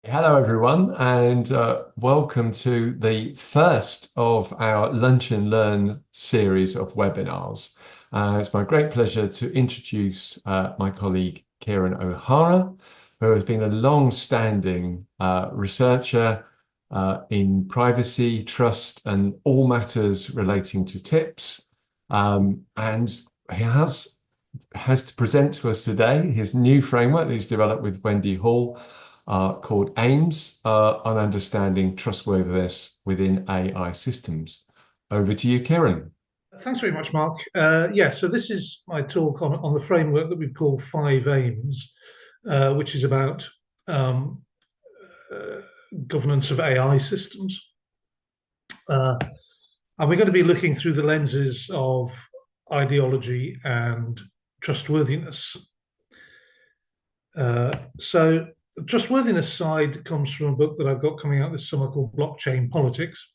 Hello, everyone, and welcome to the first of our Lunch and Learn series of webinars. It's my great pleasure to introduce my colleague Kieron O'Hara, who has been a long-standing researcher in privacy, trust, and all matters relating to tips. And he has to present to us today his new framework that he's developed with Wendy Hall called AIMS on understanding trustworthiness within AI systems. Over to you, Kieron. Thanks very much, Mark. So this is my talk on the framework that we call Five Aims, which is about um, uh, governance of AI systems. Uh, and we're going to be looking through the lenses of ideology and trustworthiness. So the trustworthiness side comes from a book that I've got coming out this summer called Blockchain Politics.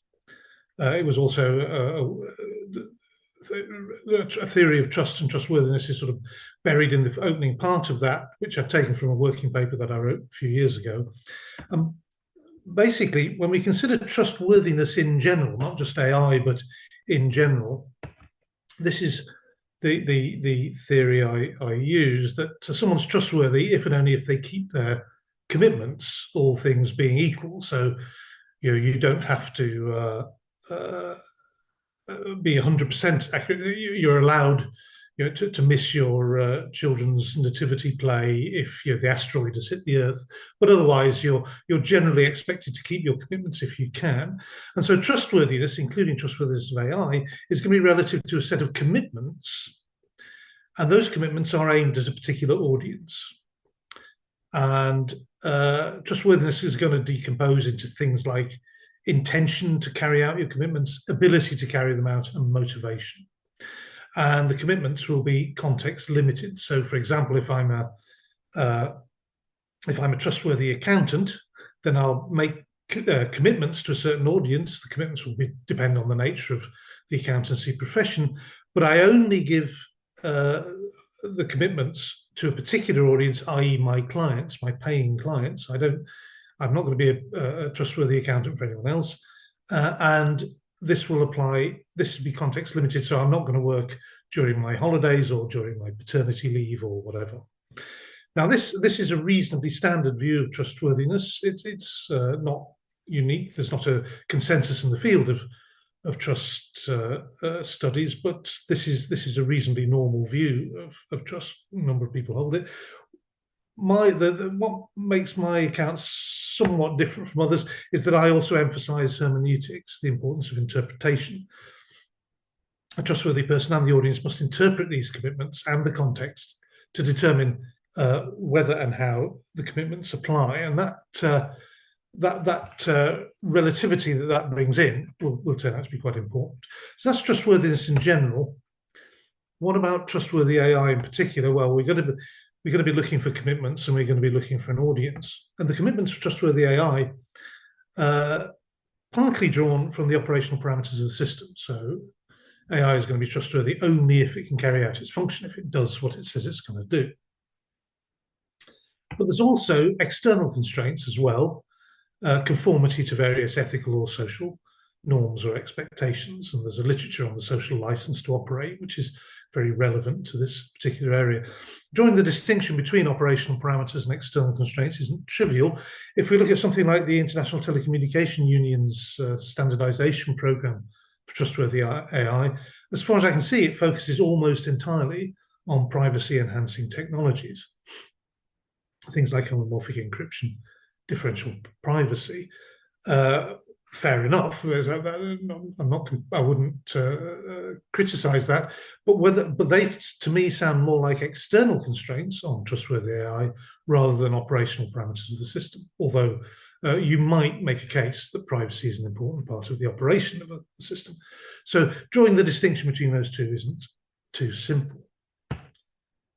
It was also a theory of trust and trustworthiness is sort of buried in the opening part of that, which I've taken from a working paper that I wrote a few years ago. Um, Basically, when we consider trustworthiness in general, not just AI, but in general, this is the theory I use that someone's trustworthy if and only if they keep their commitments, all things being equal. So you don't have to be 100% accurate. You're allowed to miss your children's nativity play if the asteroid has hit the Earth, but otherwise you're generally expected to keep your commitments if you can. And so trustworthiness, including trustworthiness of AI, is going to be relative to a set of commitments, and those commitments are aimed at a particular audience. And trustworthiness is going to decompose into things like intention to carry out your commitments, ability to carry them out, and motivation. And the commitments will be context limited. So, for example, uh, if I'm a trustworthy accountant, then I'll make commitments to a certain audience. The commitments will depend on the nature of the accountancy profession, but I only give the commitments to a particular audience, i.e., my clients, my paying clients. I'm not going to be a trustworthy accountant for anyone else, and this will apply. This will be context limited, so I'm not going to work during my holidays or during my paternity leave or whatever. Now, this is a reasonably standard view of trustworthiness. It's not unique. There's not a consensus in the field of trust studies, but this is a reasonably normal view of trust. A number of people hold it. What makes my accounts somewhat different from others is that I also emphasize hermeneutics, the importance of interpretation. A trustworthy person and the audience must interpret these commitments and the context to determine whether and how the commitments apply, and that relativity that brings in will turn out to be quite important. So that's trustworthiness in general. What about trustworthy AI in particular? Well, we're going to be looking for commitments, and we're going to be looking for an audience. And the commitments of trustworthy AI partly drawn from the operational parameters of the system. So AI is going to be trustworthy only if it can carry out its function, if it does what it says it's going to do. But there's also external constraints as well, conformity to various ethical or social norms or expectations. And there's a literature on the social license to operate, which is very relevant to this particular area. Drawing the distinction between operational parameters and external constraints isn't trivial. If we look at something like the International Telecommunication Union's standardization program for trustworthy AI, as far as I can see, it focuses almost entirely on privacy enhancing technologies. Things like homomorphic encryption, differential privacy. Fair enough. I wouldn't criticize that, but they, to me, sound more like external constraints on trustworthy AI rather than operational parameters of the system. Although you might make a case that privacy is an important part of the operation of a system. So drawing the distinction between those two isn't too simple.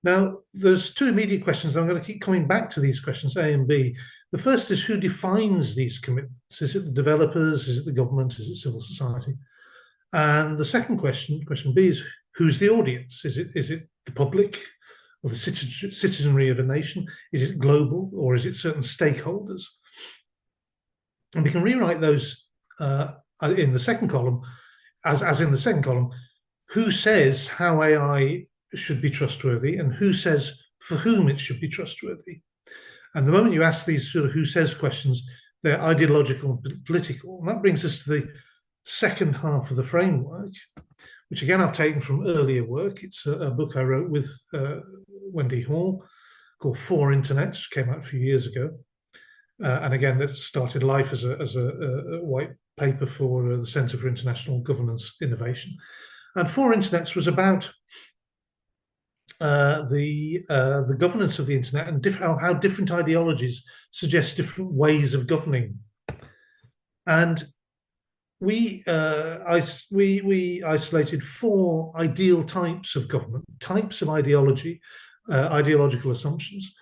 Now, there's two immediate questions. I'm going to keep coming back to these questions, A and B. The first is, who defines these commitments? Is it the developers? Is it the government? Is it civil society? And the second question, question B, is who's the audience? Is it the public or the citizenry of a nation? Is it global, or is it certain stakeholders? And we can rewrite those in the second column, as in the second column, who says how AI should be trustworthy and who says for whom it should be trustworthy. And the moment you ask these sort of who says questions, they're ideological and political. And that brings us to the second half of the framework, which again I've taken from earlier work. It's a book I wrote with Wendy Hall called Four Internets, came out a few years ago. And again, that started life as a white paper for the Centre for International Governance Innovation. And Four Internets was about the governance of the internet and how different ideologies suggest different ways of governing. And we isolated four ideal types of government, types of ideology, ideological assumptions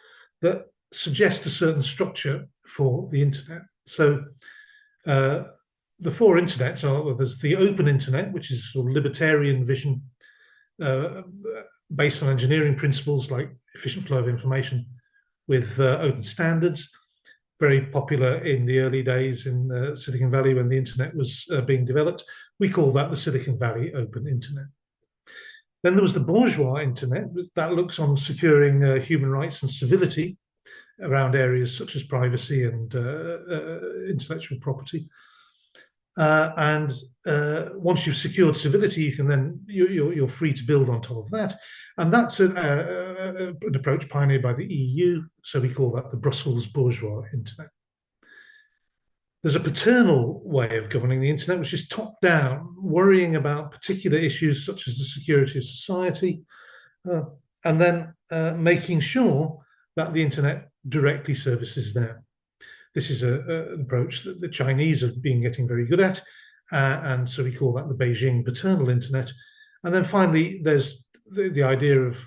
that suggest a certain structure for the internet. So the four internets are, well, there's the open internet, which is sort of libertarian vision based on engineering principles like efficient flow of information with open standards, very popular in the early days in Silicon Valley when the internet was being developed. We call that the Silicon Valley Open Internet. Then there was the bourgeois internet that looks on securing human rights and civility around areas such as privacy and intellectual property. And once you've secured civility, you can then you're free to build on top of that. And that's an approach pioneered by the EU. So we call that the Brussels bourgeois internet. There's a paternal way of governing the internet, which is top down, worrying about particular issues such as the security of society, and then making sure that the internet directly services them. This is an approach that the Chinese have been getting very good at, and so we call that the Beijing paternal internet. And then finally, there's the idea of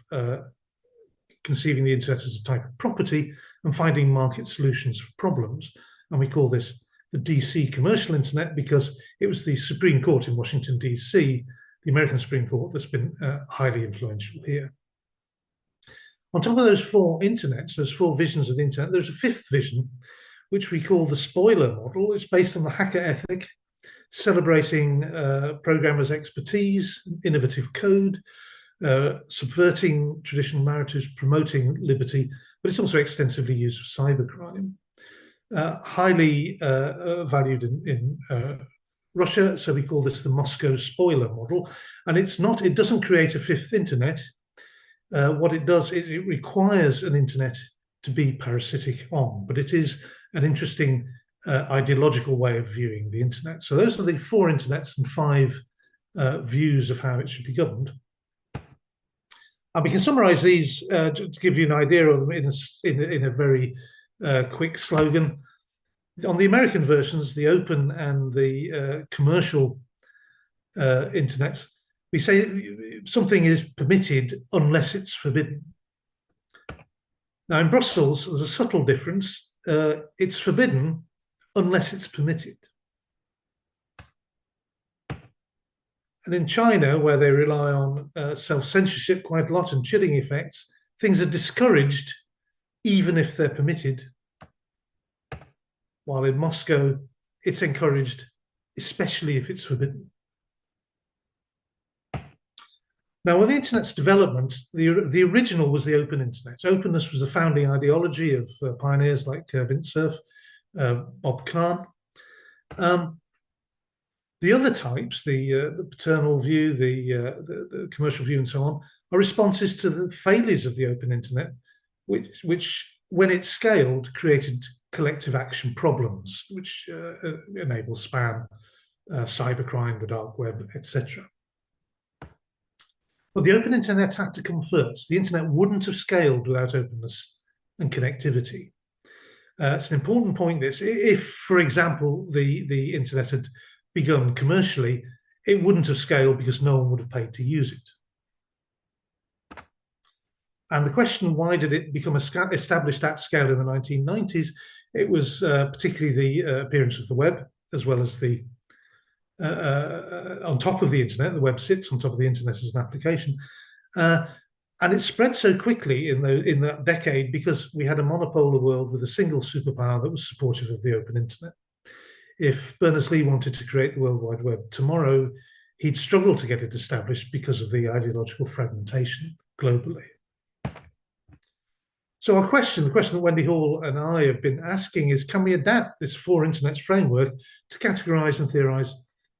conceiving the internet as a type of property and finding market solutions for problems. And we call this the DC commercial internet because it was the Supreme Court in Washington, DC, the American Supreme Court, that's been highly influential here. On top of those four internets, those four visions of the internet, there's a fifth vision, which we call the spoiler model. It's based on the hacker ethic, celebrating programmers' expertise, innovative code, subverting traditional narratives, promoting liberty, but it's also extensively used for cybercrime. Highly valued in Russia, so we call this the Moscow spoiler model. And it doesn't create a fifth internet. What it does, it requires an internet to be parasitic on, but it is an interesting ideological way of viewing the internet. So those are the four internets and five views of how it should be governed. And we can summarize these to give you an idea of them in a very quick slogan. On the American versions, the open and the commercial internet, we say something is permitted unless it's forbidden. Now, in Brussels, there's a subtle difference. It's forbidden unless it's permitted. And in China, where they rely on self-censorship quite a lot and chilling effects, things are discouraged even if they're permitted. While in Moscow, it's encouraged, especially if it's forbidden. Now, with the internet's development, the original was the open internet. Openness was the founding ideology of pioneers like Vint Cerf, Bob Kahn. The other types, the paternal view, the commercial view, and so on, are responses to the failures of the open internet, which when it scaled, created collective action problems, which enable spam, cybercrime, the dark web, etc. But the open internet had to come first. The internet wouldn't have scaled without openness and connectivity. It's an important point, this. If, for example, the internet had begun commercially, it wouldn't have scaled because no one would have paid to use it. And the question, why did it become established at scale in the 1990s? It was particularly the appearance of the web, as well as the on top of the internet. The web sits on top of the internet as an application. And it spread so quickly in that decade because we had a monopolar world with a single superpower that was supportive of the open internet. if Berners-Lee wanted to create the World Wide Web tomorrow, he'd struggle to get it established because of the ideological fragmentation globally. So the question that Wendy Hall and I have been asking is, can we adapt this four internets framework to categorize and theorize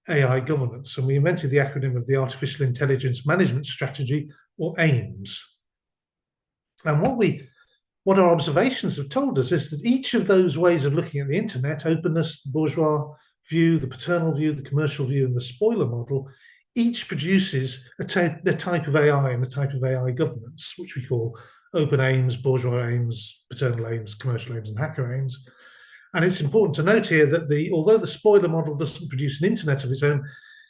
AI governance? And we invented the acronym of the Artificial Intelligence Management Strategy, or AIMS. And what our observations have told us is that each of those ways of looking at the internet, openness, the bourgeois view, the paternal view, the commercial view, and the spoiler model, each produces the type of AI and the type of AI governance, which we call open aims, bourgeois aims, paternal aims, commercial aims, and hacker aims. And it's important to note here that although the spoiler model doesn't produce an internet of its own,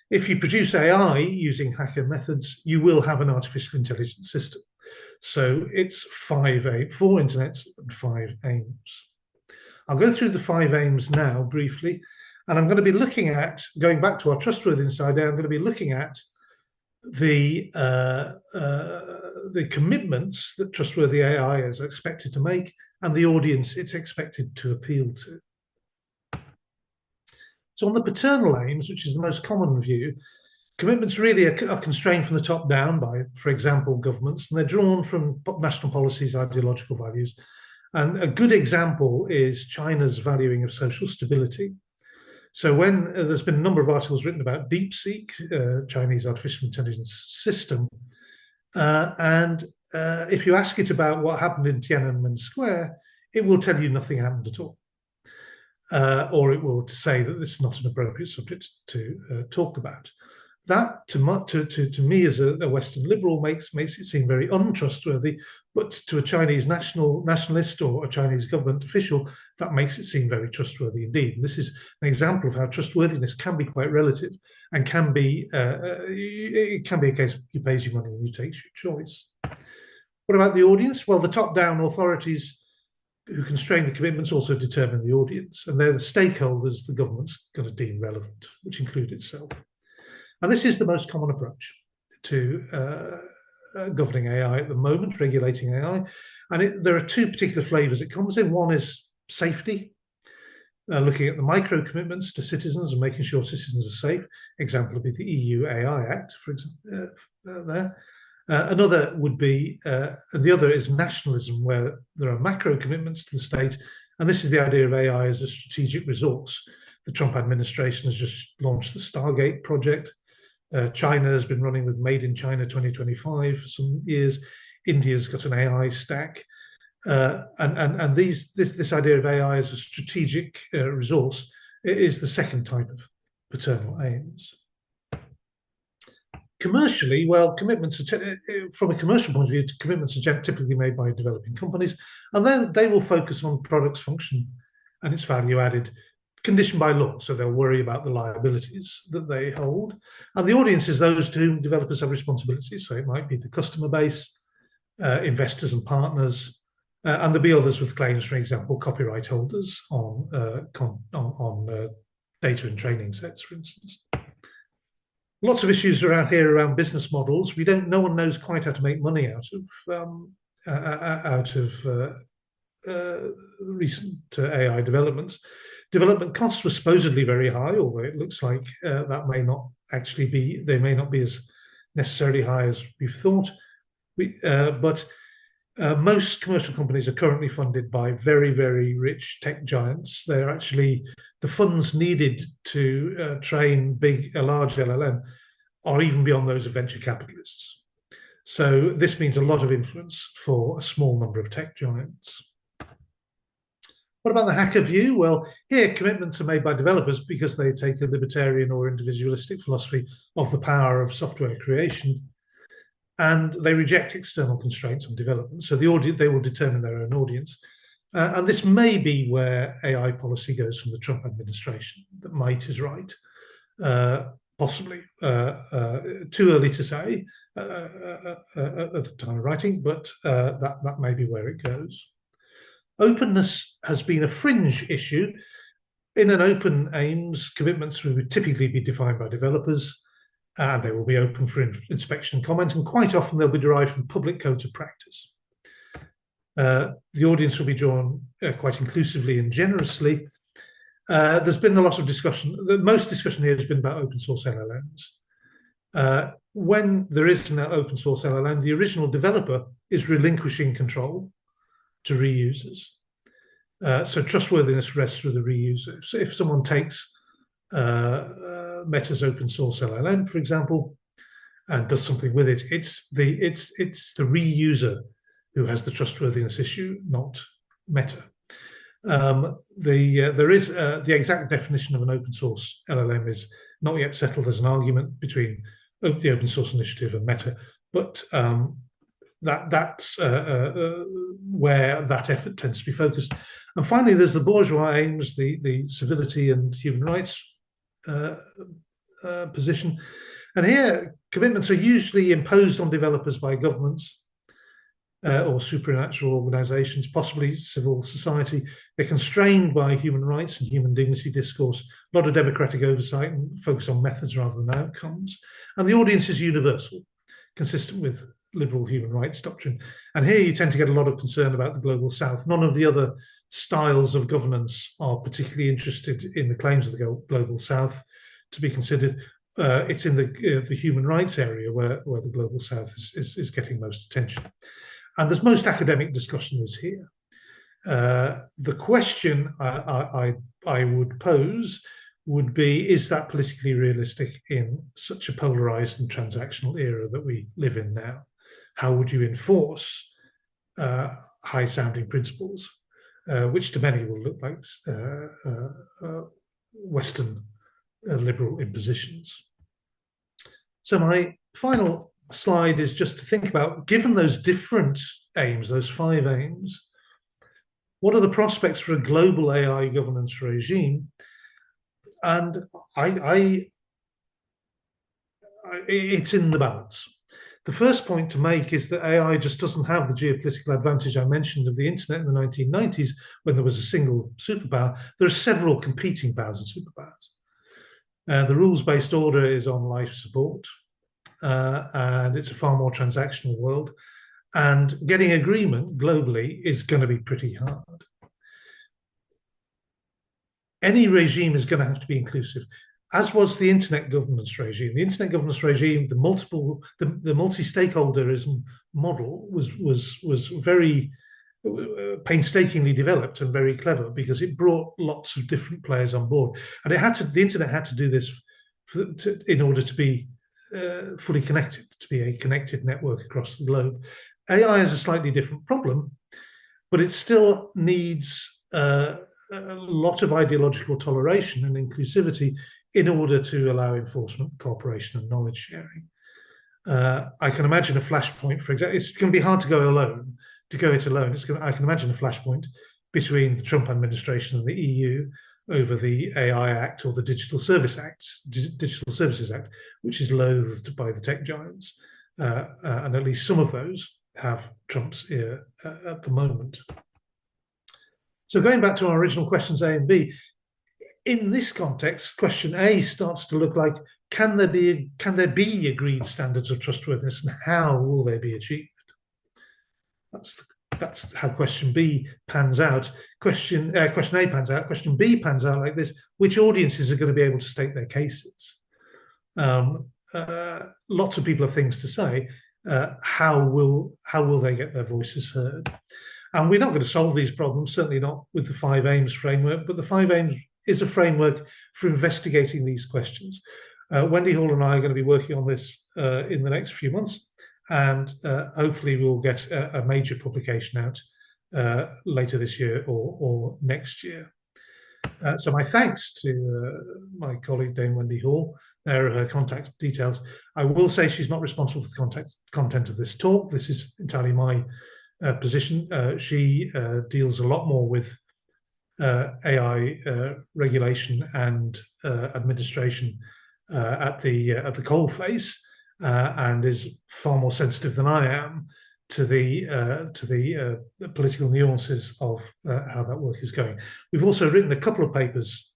if you produce AI using hacker methods, you will have an artificial intelligence system. So it's four internets and 5 aims. I'll go through the 5 aims now briefly, and I'm going to be looking at, going back to our trustworthiness idea, I'm going to be looking at the commitments that trustworthy AI is expected to make and the audience it's expected to appeal to. So on the paternal aims, which is the most common view, commitments really are constrained from the top down by, for example, governments, and they're drawn from national policies, ideological values. And a good example is China's valuing of social stability. So when there's been a number of articles written about DeepSeek, Chinese artificial intelligence system, and if you ask it about what happened in Tiananmen Square, it will tell you nothing happened at all. Or it will say that this is not an appropriate subject to talk about. That, to me as a Western liberal, makes it seem very untrustworthy, but to a Chinese nationalist or a Chinese government official, that makes it seem very trustworthy indeed. And this is an example of how trustworthiness can be quite relative and can be it can be a case of you pays your money and you take your choice. What about the audience? Well, the top-down authorities who constrain the commitments also determine the audience, and they're the stakeholders the government's going to deem relevant, which include itself. And this is the most common approach to governing AI at the moment, regulating AI. And there are 2 particular flavors it comes in. One is safety, looking at the micro commitments to citizens and making sure citizens are safe. Example would be the EU AI Act, for example, there. Another would be, the other is nationalism, where there are macro commitments to the state. And this is the idea of AI as a strategic resource. The Trump administration has just launched the Stargate project. China has been running with Made in China 2025 for some years. India's got an AI stack. And this idea of AI as a strategic resource is the second type of paternal aims. Commercially, well, commitments are from a commercial point of view, commitments are typically made by developing companies, and then they will focus on product's function and its value added, conditioned by law. So they'll worry about the liabilities that they hold. And the audience is those to whom developers have responsibilities. So it might be the customer base, investors and partners, and there'll be others with claims, for example, copyright holders on data and training sets, for instance. Lots of issues around business models. No one knows quite how to make money out of recent AI developments. Development costs were supposedly very high, although it looks like that may not actually be. They may not be as necessarily high as we've thought. But most commercial companies are currently funded by very, very rich tech giants. They're actually the funds needed to train a large LLM are even beyond those of venture capitalists. So this means a lot of influence for a small number of tech giants. What about the hacker view? Well, here commitments are made by developers because they take a libertarian or individualistic philosophy of the power of software creation, and they reject external constraints on development. So they will determine their own audience. And this may be where AI policy goes from the Trump administration. That might is right, possibly. Too early to say at the time of writing, but that may be where it goes. Openness has been a fringe issue. In an open aims, commitments would typically be defined by developers, and they will be open for inspection and comment, and quite often they'll be derived from public codes of practice. The audience will be drawn quite inclusively and generously, There's been a lot of discussion. The most discussion here has been about open source LLMs. When there is an open source LLM, the original developer is relinquishing control to reusers. So trustworthiness rests with the reuser. So if someone takes Meta's open source LLM, for example, and does something with it, it's the reuser who has the trustworthiness issue, not Meta. The exact definition of an open source LLM is not yet settled. There's an argument between the open source initiative and Meta, but that's where that effort tends to be focused. And finally, there's the bourgeois aims, the civility and human rights position. And here, commitments are usually imposed on developers by governments or supernatural organizations, possibly civil society. They're constrained by human rights and human dignity discourse, a lot of democratic oversight and focus on methods rather than outcomes. And the audience is universal, consistent with liberal human rights doctrine. And here you tend to get a lot of concern about the global south. None of the other styles of governance are particularly interested in the claims of the global south to be considered. It's in the human rights area where the global south is getting most attention. And there's most academic discussion is here. The question I would pose would be, is that politically realistic in such a polarized and transactional era that we live in now? How would you enforce high-sounding principles, which to many will look like Western liberal impositions? So my final slide is just to think about, given those different aims, those 5 aims, what are the prospects for a global AI governance regime? And it's in the balance. The first point to make is that AI just doesn't have the geopolitical advantage I mentioned of the internet in the 1990s when there was a single superpower. There are several competing powers and superpowers. The rules-based order is on life support, and it's a far more transactional world. And getting agreement globally is going to be pretty hard. Any regime is going to have to be inclusive, as was the internet governance regime. The internet governance regime, the multi-stakeholderism model was very painstakingly developed and very clever because it brought lots of different players on board, and the internet had to do this in order to be fully connected, to be a connected network across the globe. AI has a slightly different problem, but it still needs a lot of ideological toleration and inclusivity in order to allow enforcement, cooperation, and knowledge sharing. I can imagine a flashpoint, for example. It's going to be hard to go alone. To go it alone, I can imagine a flashpoint between the Trump administration and the EU over the AI Act or the Digital Services Act, which is loathed by the tech giants, and at least some of those have Trump's ear at the moment. So going back to our original questions A and B, in this context, question A starts to look like, can there be agreed standards of trustworthiness, and how will they be achieved? That's how question B pans out. Question A pans out. Question B pans out like this: which audiences are going to be able to state their cases? Lots of people have things to say. How will they get their voices heard? And we're not going to solve these problems, certainly not with the 5 aims framework, but the 5 aims is a framework for investigating these questions. Wendy Hall and I are going to be working on this in the next few months, and hopefully we'll get a major publication out later this year or next year. So my thanks to my colleague Dame Wendy Hall. There are her contact details. I will say she's not responsible for the content of this talk. This is entirely my position. She deals a lot more with AI regulation and administration at the coalface, and is far more sensitive than I am to the political nuances of how that work is going. We've also written a couple of papers,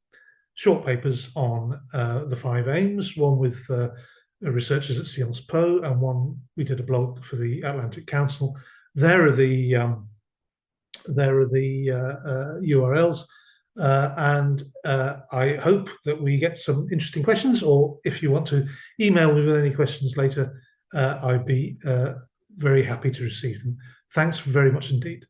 short papers on the 5 aims, one with researchers at Sciences Po, and one we did a blog for the Atlantic Council. There are the URLs. And I hope that we get some interesting questions, or if you want to email me with any questions later, I'd be very happy to receive them. Thanks very much indeed.